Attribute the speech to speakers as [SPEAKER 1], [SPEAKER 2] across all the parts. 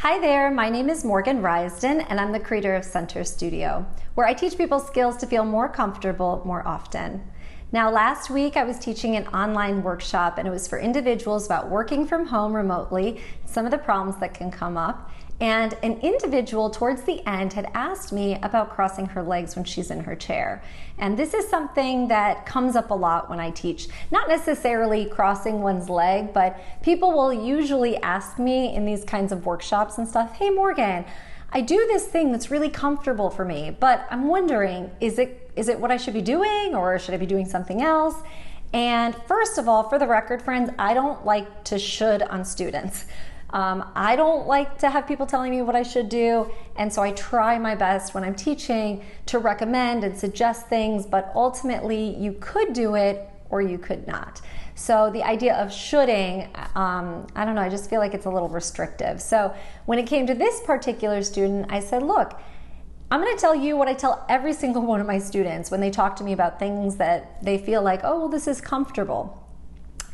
[SPEAKER 1] Hi there, my name is Morgan Risden and I'm the creator of Center Studio, where I teach people skills to feel more comfortable more often. Now last week I was teaching an online workshop and it was for individuals about working from home remotely, some of the problems that can come up. And an individual towards the end had asked me about crossing her legs when she's in her chair. And this is something that comes up a lot when I teach. Not necessarily crossing one's leg, but people will usually ask me in these kinds of workshops and stuff, hey Morgan, I do this thing that's really comfortable for me, but I'm wondering, is it what I should be doing or should I be doing something else? And first of all, for the record, friends, I don't like to should on students. I don't like to have people telling me what I should do, and so I try my best when I'm teaching to recommend and suggest things, but ultimately you could do it or you could not. So the idea of shoulding, I don't know, I just feel like it's a little restrictive. So when it came to this particular student, I said, look, I'm going to tell you what I tell every single one of my students when they talk to me about things that they feel like, oh, well, this is comfortable.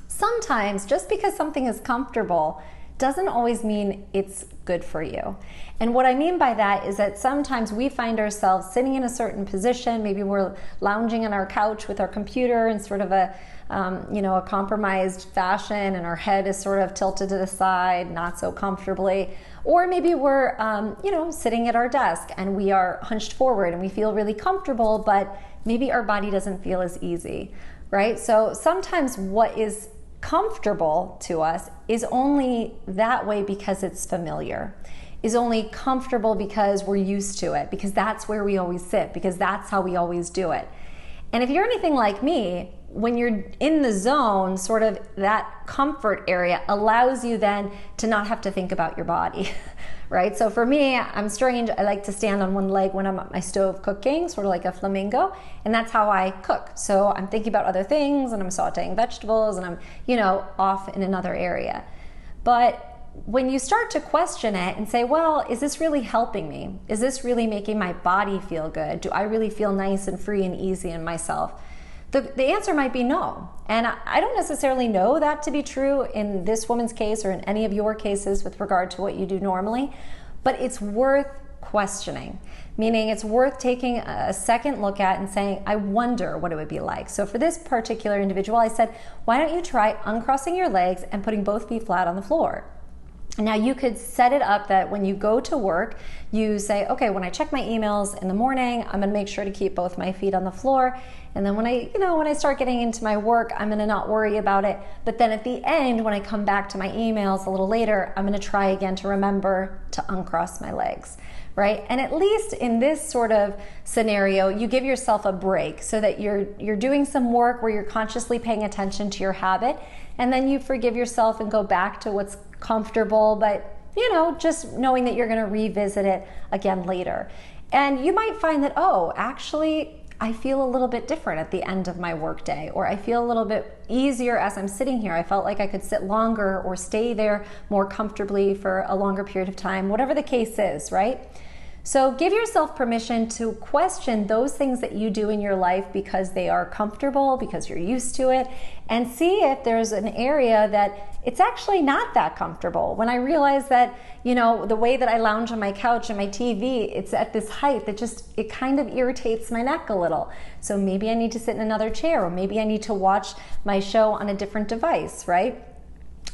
[SPEAKER 1] Sometimes just because something is comfortable doesn't always mean it's good for you. And what I mean by that is that sometimes we find ourselves sitting in a certain position, maybe we're lounging on our couch with our computer in sort of a compromised fashion, and our head is sort of tilted to the side, not so comfortably. Or maybe we're sitting at our desk and we are hunched forward and we feel really comfortable, but maybe our body doesn't feel as easy, right? So sometimes what is comfortable to us is only that way because it's familiar, is only comfortable because we're used to it, because that's where we always sit, because that's how we always do it. And if you're anything like me, when you're in the zone, sort of that comfort area allows you then to not have to think about your body, right? So for me, I'm strange. I like to stand on one leg when I'm at my stove cooking, sort of like a flamingo, and that's how I cook. So I'm thinking about other things and I'm sauteing vegetables and I'm, off in another area. But when you start to question it and say, well, is this really helping me? Is this really making my body feel good? Do I really feel nice and free and easy in myself? The answer might be no. And I don't necessarily know that to be true in this woman's case or in any of your cases with regard to what you do normally, but it's worth questioning, meaning it's worth taking a second look at and saying, I wonder what it would be like. So for this particular individual, I said, why don't you try uncrossing your legs and putting both feet flat on the floor? Now you could set it up that when you go to work, you say, okay, when I check my emails in the morning, I'm gonna make sure to keep both my feet on the floor. And then when I start getting into my work, I'm gonna not worry about it. But then at the end, when I come back to my emails a little later, I'm gonna try again to remember to uncross my legs, right? And at least in this sort of scenario, you give yourself a break so that you're doing some work where you're consciously paying attention to your habit, and then you forgive yourself and go back to what's comfortable, but just knowing that you're going to revisit it again later. And you might find that, oh, actually, I feel a little bit different at the end of my workday, or I feel a little bit easier as I'm sitting here. I felt like I could sit longer or stay there more comfortably for a longer period of time, whatever the case is, right? So give yourself permission to question those things that you do in your life because they are comfortable, because you're used to it, and see if there's an area that it's actually not that comfortable. When I realize that, the way that I lounge on my couch and my TV, it's at this height that it kind of irritates my neck a little. So maybe I need to sit in another chair, or maybe I need to watch my show on a different device, right?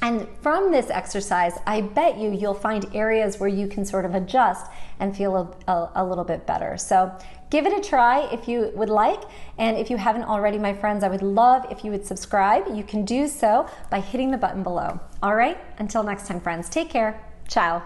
[SPEAKER 1] And from this exercise, I bet you'll find areas where you can sort of adjust and feel a little bit better. So give it a try if you would like. And if you haven't already, my friends, I would love if you would subscribe. You can do so by hitting the button below. All right, until next time, friends, take care. Ciao.